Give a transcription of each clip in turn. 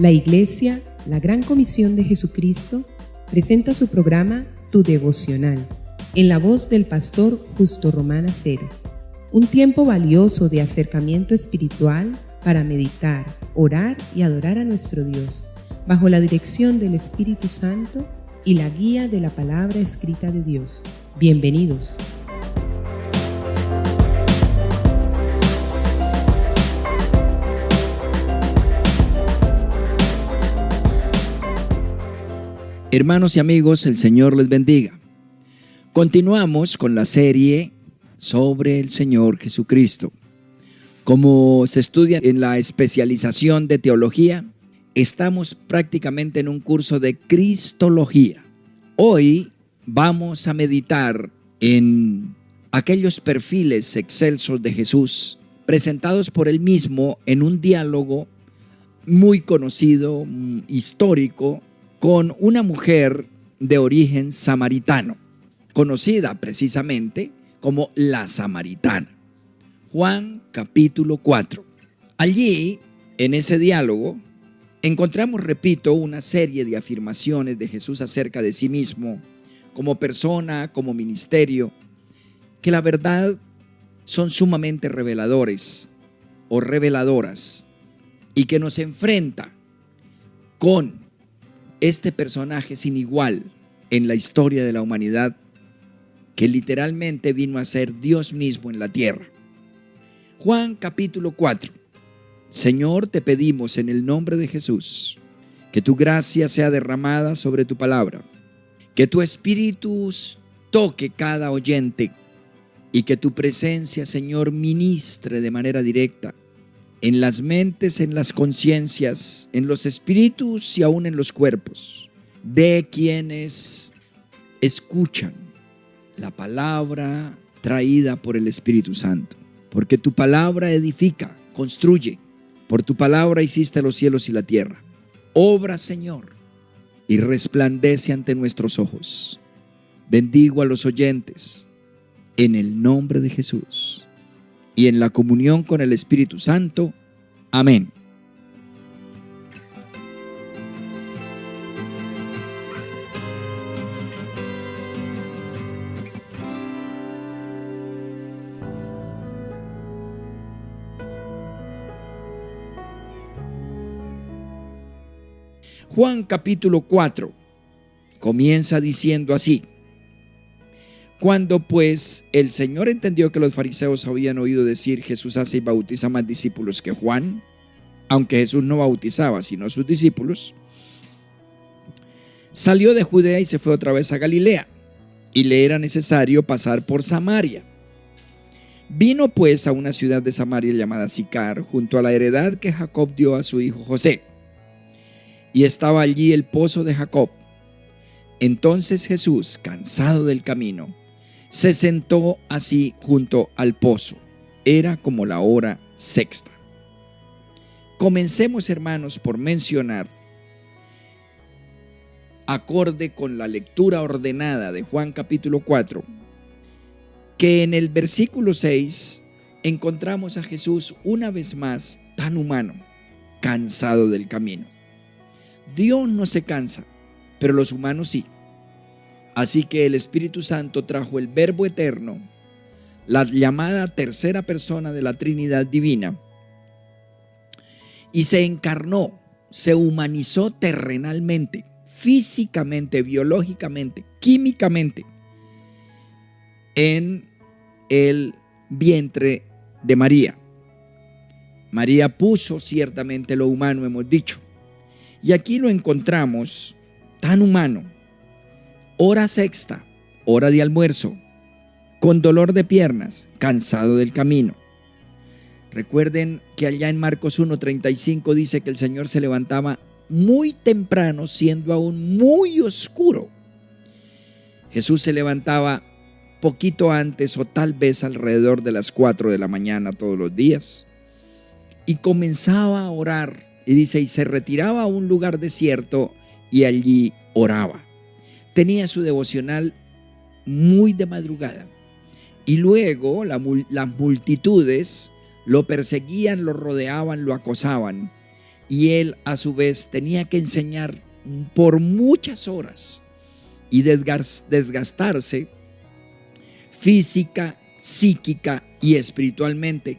La Iglesia, la Gran Comisión de Jesucristo, presenta su programa Tu Devocional, en la voz del pastor Justo Román Acero. Un tiempo valioso de acercamiento espiritual para meditar, orar y adorar a nuestro Dios, bajo la dirección del Espíritu Santo y la guía de la palabra escrita de Dios. Bienvenidos. Hermanos y amigos, el Señor les bendiga. Continuamos con la serie sobre el Señor Jesucristo. Como se estudia en la especialización de teología, estamos prácticamente en un curso de Cristología. Hoy vamos a meditar en aquellos perfiles excelsos de Jesús, presentados por él mismo en un diálogo muy conocido, histórico, con una mujer de origen samaritano, conocida precisamente como la Samaritana. Juan capítulo 4. Allí, en ese diálogo, encontramos, repito, una serie de afirmaciones de Jesús acerca de sí mismo, como persona, como ministerio, que la verdad son sumamente reveladores o reveladoras y que nos enfrenta con este personaje sin igual en la historia de la humanidad, que literalmente vino a ser Dios mismo en la tierra. Juan capítulo 4. Señor, te pedimos en el nombre de Jesús, que tu gracia sea derramada sobre tu palabra, que tu espíritu toque cada oyente y que tu presencia, Señor, ministre de manera directa en las mentes, en las conciencias, en los espíritus y aún en los cuerpos de quienes escuchan la palabra traída por el Espíritu Santo. Porque tu palabra edifica, construye. Por tu palabra hiciste los cielos y la tierra. Obra, Señor, y resplandece ante nuestros ojos. Bendigo a los oyentes en el nombre de Jesús y en la comunión con el Espíritu Santo. Amén. Juan capítulo 4 comienza diciendo así: Cuando pues el Señor entendió que los fariseos habían oído decir, Jesús hace y bautiza más discípulos que Juan, aunque Jesús no bautizaba sino a sus discípulos, salió de Judea y se fue otra vez a Galilea, y le era necesario pasar por Samaria. Vino pues a una ciudad de Samaria llamada Sicar, junto a la heredad que Jacob dio a su hijo José, y estaba allí el pozo de Jacob. Entonces Jesús, cansado del camino, se sentó así junto al pozo. Era como la hora sexta. Comencemos, hermanos, por mencionar, acorde con la lectura ordenada de Juan capítulo 4, que en el versículo 6 encontramos a Jesús una vez más tan humano, cansado del camino. Dios no se cansa, pero los humanos sí. Así que el Espíritu Santo trajo el Verbo eterno, la llamada tercera persona de la Trinidad divina, y se encarnó, se humanizó terrenalmente, físicamente, biológicamente, químicamente, en el vientre de María. María puso ciertamente lo humano, hemos dicho, y aquí lo encontramos tan humano. Hora sexta, hora de almuerzo, con dolor de piernas, cansado del camino. Recuerden que allá en Marcos 1:35 dice que el Señor se levantaba muy temprano, siendo aún muy oscuro. Jesús se levantaba poquito antes o tal vez alrededor de las 4 de la mañana todos los días y comenzaba a orar. Y dice, y se retiraba a un lugar desierto y allí oraba. Tenía su devocional muy de madrugada. Y luego las multitudes lo perseguían, lo rodeaban, lo acosaban. y él a su vez tenía que enseñar por muchas horas y desgastarse física, psíquica y espiritualmente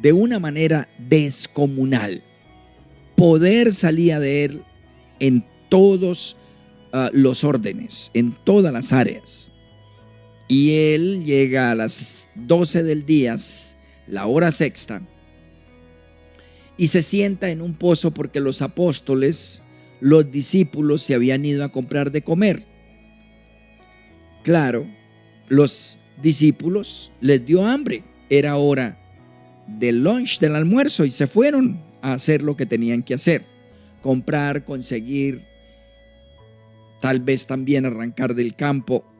de una manera descomunal. Poder salía de él en todos los órdenes, en todas las áreas. Y él llega a las 12 del día, la hora sexta, y se sienta en un pozo porque los apóstoles, los discípulos, se habían ido a comprar de comer. Claro, los discípulos les dio hambre, era hora del lunch, del almuerzo, y se fueron a hacer lo que tenían que hacer: comprar, conseguir, tal vez también arrancar del campo.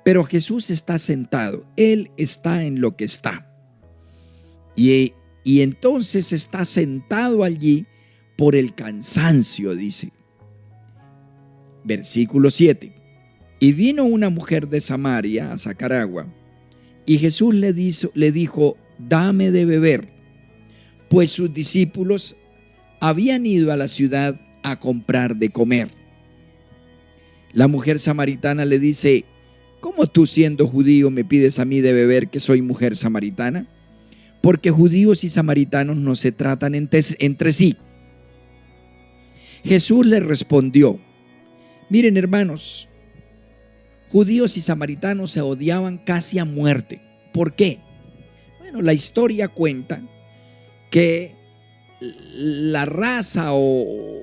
Pero Jesús está sentado, Él está en lo que está. Y entonces está sentado allí por el cansancio, dice. Versículo 7. Y vino una mujer de Samaria a sacar agua, y Jesús le dijo: dame de beber, pues sus discípulos habían ido a la ciudad a comprar de comer. La mujer samaritana le dice: ¿cómo tú, siendo judío, me pides a mí de beber, que soy mujer samaritana? Porque judíos y samaritanos no se tratan entre sí. Jesús le respondió: miren, hermanos, judíos y samaritanos se odiaban casi a muerte. ¿Por qué? Bueno, la historia cuenta que la raza o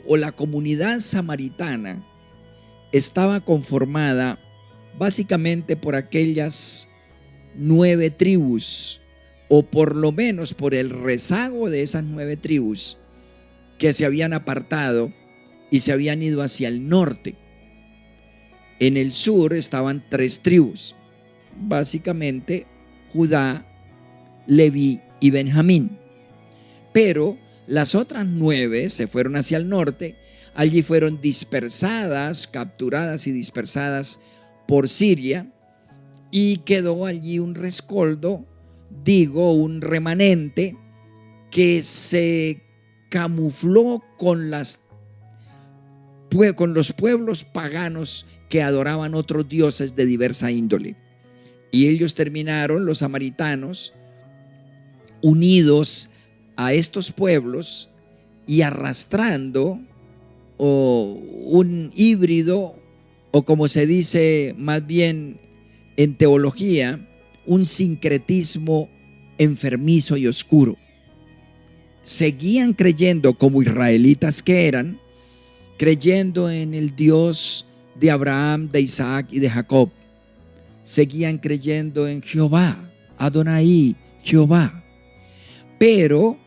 la comunidad samaritana estaba conformada básicamente por aquellas 9 tribus, o por lo menos por el rezago de esas 9 tribus que se habían apartado y se habían ido hacia el norte. En el sur estaban 3 tribus, básicamente Judá, Leví y Benjamín. Pero las otras 9 se fueron hacia el norte. Allí fueron dispersadas, capturadas y dispersadas por Siria, y quedó allí un rescoldo, un remanente que se camufló con los pueblos paganos que adoraban otros dioses de diversa índole. Y ellos terminaron, los samaritanos, unidos a estos pueblos y arrastrando un híbrido, o como se dice más bien en teología, un sincretismo enfermizo y oscuro. Seguían creyendo, como israelitas que eran, creyendo en el Dios de Abraham, de Isaac y de Jacob. Seguían creyendo en Jehová, Adonai, Jehová, pero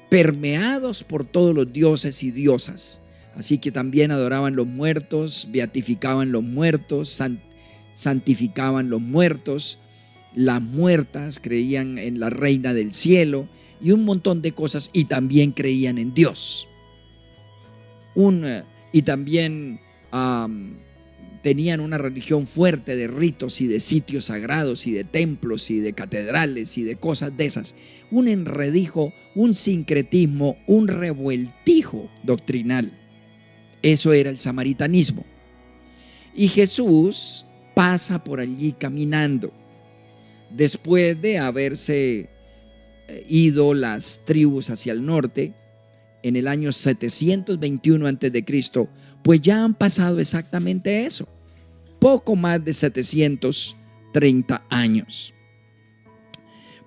permeados por todos los dioses y diosas. Así que también adoraban los muertos, beatificaban los muertos, santificaban los muertos, las muertas, creían en la reina del cielo y un montón de cosas, y también creían en Dios. Y también tenían una religión fuerte de ritos y de sitios sagrados y de templos y de catedrales y de cosas de esas. Un enredijo, un sincretismo, un revueltijo doctrinal. Eso era el samaritanismo. Y Jesús pasa por allí caminando. Después de haberse ido las tribus hacia el norte, en el año 721 a.C., pues ya han pasado exactamente eso. Poco más de 730 años.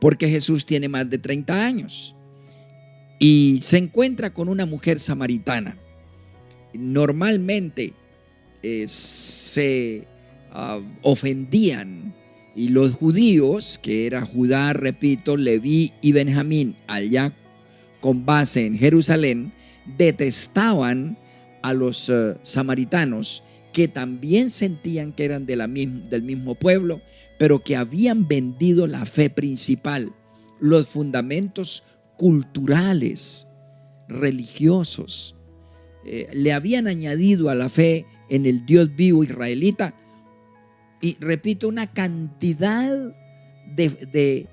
Porque Jesús tiene más de 30 años. Y se encuentra con una mujer samaritana. Normalmente se ofendían, y los judíos, que era Judá, repito, Leví y Benjamín, allá con base en Jerusalén, detestaban a los samaritanos, que también sentían que eran del mismo pueblo, pero que habían vendido la fe principal, los fundamentos culturales, religiosos. Le habían añadido a la fe en el Dios vivo israelita, y repito, una cantidad de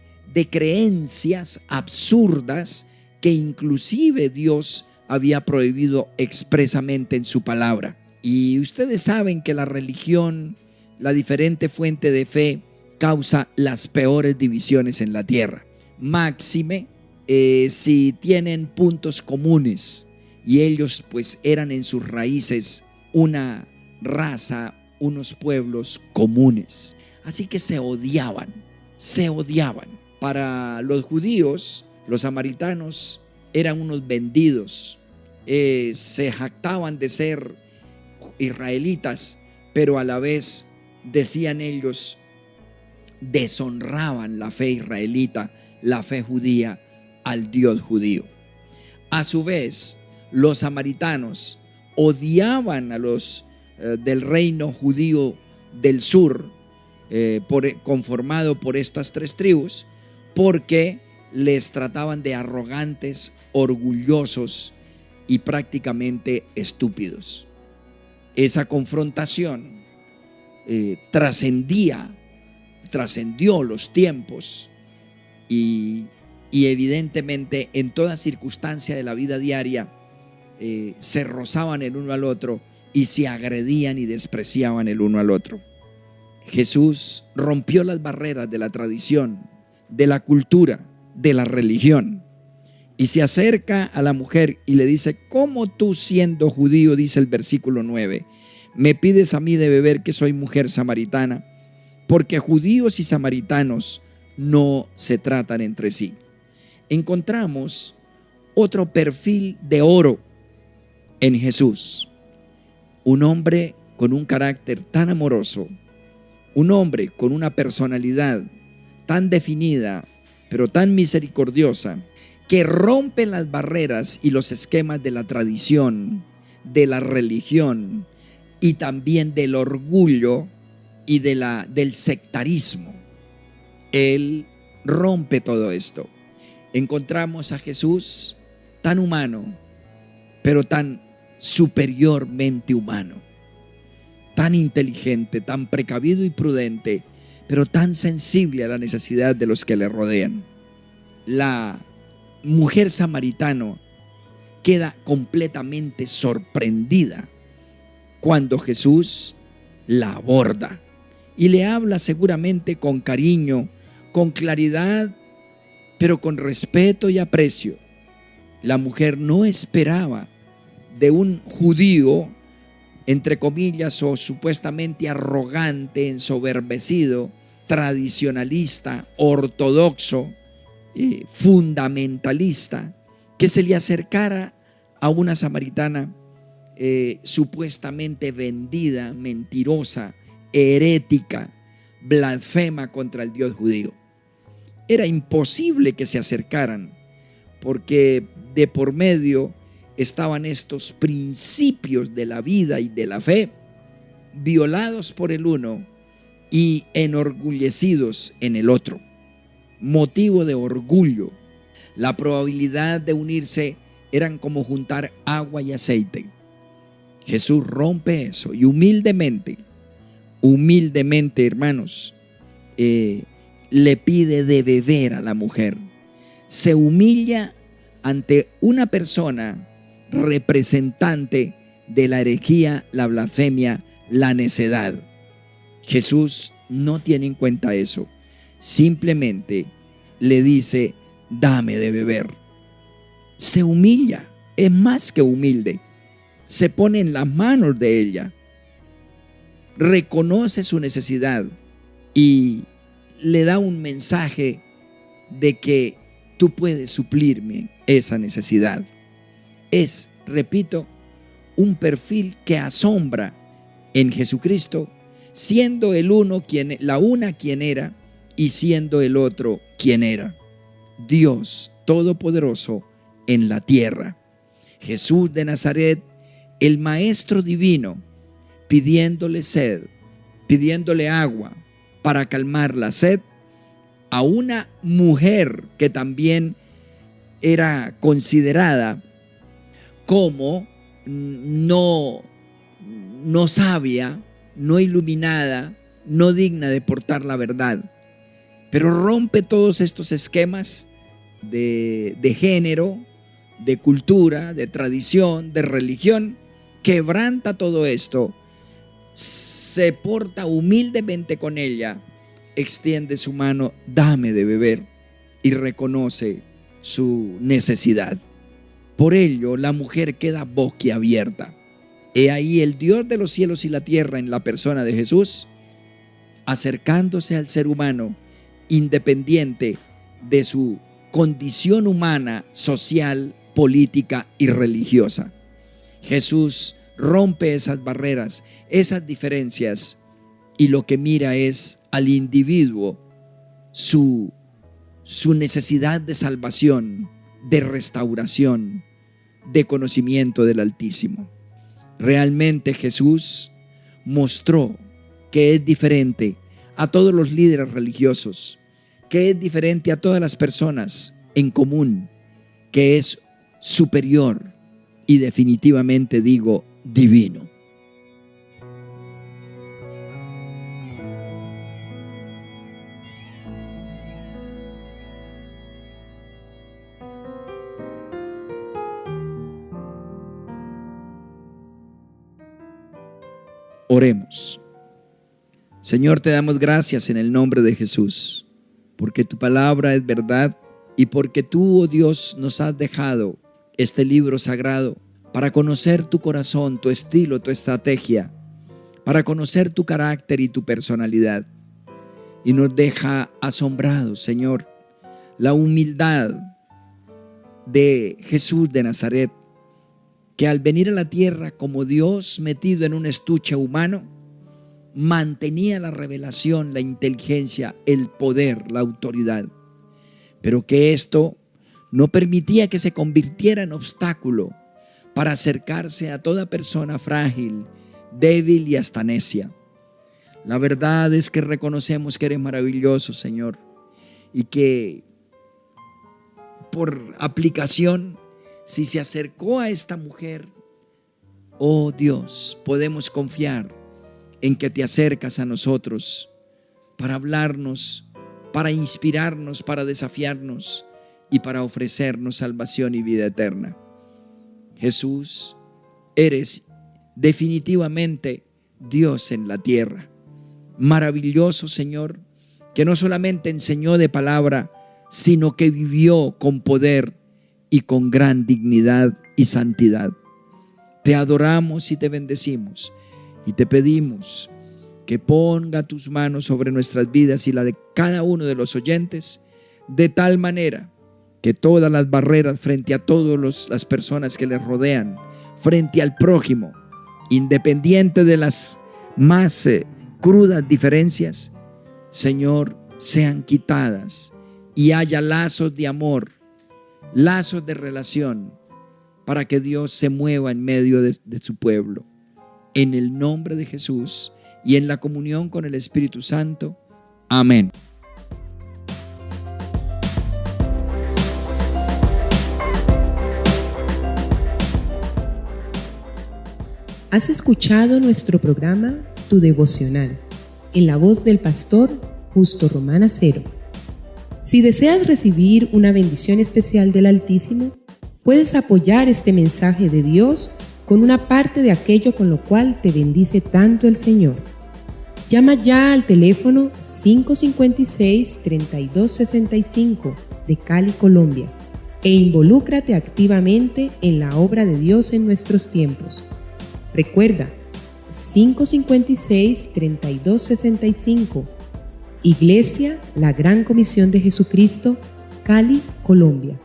creencias absurdas que inclusive Dios había prohibido expresamente en su palabra. Y ustedes saben que la religión, la diferente fuente de fe, causa las peores divisiones en la tierra. Máxime si tienen puntos comunes, y ellos pues eran en sus raíces una raza, unos pueblos comunes. Así que se odiaban. Para los judíos, los samaritanos eran unos vendidos. Se jactaban de ser israelitas, pero a la vez, decían ellos, deshonraban la fe israelita, la fe judía, al Dios judío. A su vez, los samaritanos odiaban a los del reino judío del sur, conformado por estas tres tribus, porque les trataban de arrogantes, orgullosos y prácticamente estúpidos. Esa confrontación trascendió los tiempos y evidentemente en toda circunstancia de la vida diaria se rozaban el uno al otro y se agredían y despreciaban el uno al otro. Jesús rompió las barreras de la tradición, de la cultura, de la religión, y se acerca a la mujer y le dice: ¿cómo tú, siendo judío, dice el versículo 9, me pides a mí de beber, que soy mujer samaritana? Porque judíos y samaritanos no se tratan entre sí. Encontramos otro perfil de oro en Jesús. Un hombre con un carácter tan amoroso, un hombre con una personalidad tan definida, pero tan misericordiosa, que rompe las barreras y los esquemas de la tradición, de la religión y también del orgullo y del sectarismo. Él rompe todo esto. Encontramos a Jesús tan humano, pero tan superiormente humano, tan inteligente, tan precavido y prudente, pero tan sensible a la necesidad de los que le rodean. La mujer samaritana queda completamente sorprendida cuando Jesús la aborda y le habla seguramente con cariño, con claridad, pero con respeto y aprecio. La mujer no esperaba de un judío, entre comillas, o supuestamente arrogante, ensoberbecido, tradicionalista, ortodoxo, fundamentalista, que se le acercara a una samaritana supuestamente vendida, mentirosa, herética, blasfema contra el Dios judío. Era imposible que se acercaran, porque de por medio estaban estos principios de la vida y de la fe, violados por el uno y enorgullecidos en el otro. Motivo de orgullo. La probabilidad de unirse eran como juntar agua y aceite. Jesús rompe eso y humildemente, hermanos, le pide de beber a la mujer. Se humilla ante una persona representante de la herejía, la blasfemia, la necedad. Jesús no tiene en cuenta eso. Simplemente le dice: dame de beber. Se humilla, es más que humilde. Se pone en las manos de ella, reconoce su necesidad y le da un mensaje de que tú puedes suplirme esa necesidad. Es, repito, un perfil que asombra en Jesucristo, siendo el uno la una quien era y siendo el otro quien era. Dios Todopoderoso en la tierra. Jesús de Nazaret, el Maestro Divino, pidiéndole agua para calmar la sed a una mujer que también era considerada como no sabia, no iluminada, no digna de portar la verdad. Pero rompe todos estos esquemas de género, de cultura, de tradición, de religión, quebranta todo esto, se porta humildemente con ella, extiende su mano, dame de beber, y reconoce su necesidad. Por ello, la mujer queda boquiabierta. He ahí el Dios de los cielos y la tierra en la persona de Jesús, acercándose al ser humano, independiente de su condición humana, social, política y religiosa. Jesús rompe esas barreras, esas diferencias, y lo que mira es al individuo, su necesidad de salvación, de restauración, de conocimiento del Altísimo. Realmente Jesús mostró que es diferente a todos los líderes religiosos, que es diferente a todas las personas en común, que es superior y definitivamente digo divino. Oremos. Señor, te damos gracias en el nombre de Jesús, porque tu palabra es verdad y porque tú, oh Dios, nos has dejado este libro sagrado para conocer tu corazón, tu estilo, tu estrategia, para conocer tu carácter y tu personalidad. Y nos deja asombrados, Señor, la humildad de Jesús de Nazaret, que al venir a la tierra como Dios metido en un estuche humano, mantenía la revelación, la inteligencia, el poder, la autoridad, pero que esto no permitía que se convirtiera en obstáculo para acercarse a toda persona frágil, débil y hasta necia. La verdad es que reconocemos que eres maravilloso, Señor, y que por aplicación, si se acercó a esta mujer, oh Dios, podemos confiar en que te acercas a nosotros para hablarnos, para inspirarnos, para desafiarnos y para ofrecernos salvación y vida eterna. Jesús, eres definitivamente Dios en la tierra. Maravilloso, Señor, que no solamente enseñó de palabra, sino que vivió con poder y con gran dignidad y santidad. Te adoramos y te bendecimos y te pedimos que ponga tus manos sobre nuestras vidas y la de cada uno de los oyentes, de tal manera que todas las barreras frente a todas las personas que les rodean, frente al prójimo, independiente de las más crudas diferencias, Señor, sean quitadas y haya lazos de amor, lazos de relación, para que Dios se mueva en medio de su pueblo. En el nombre de Jesús y en la comunión con el Espíritu Santo. Amén. Has escuchado nuestro programa Tu Devocional, en la voz del pastor Justo Román Acero. Si deseas recibir una bendición especial del Altísimo, puedes apoyar este mensaje de Dios con una parte de aquello con lo cual te bendice tanto el Señor. Llama ya al teléfono 556-3265 de Cali, Colombia, e involúcrate activamente en la obra de Dios en nuestros tiempos. Recuerda, 556-3265, Iglesia La Gran Comisión de Jesucristo, Cali, Colombia.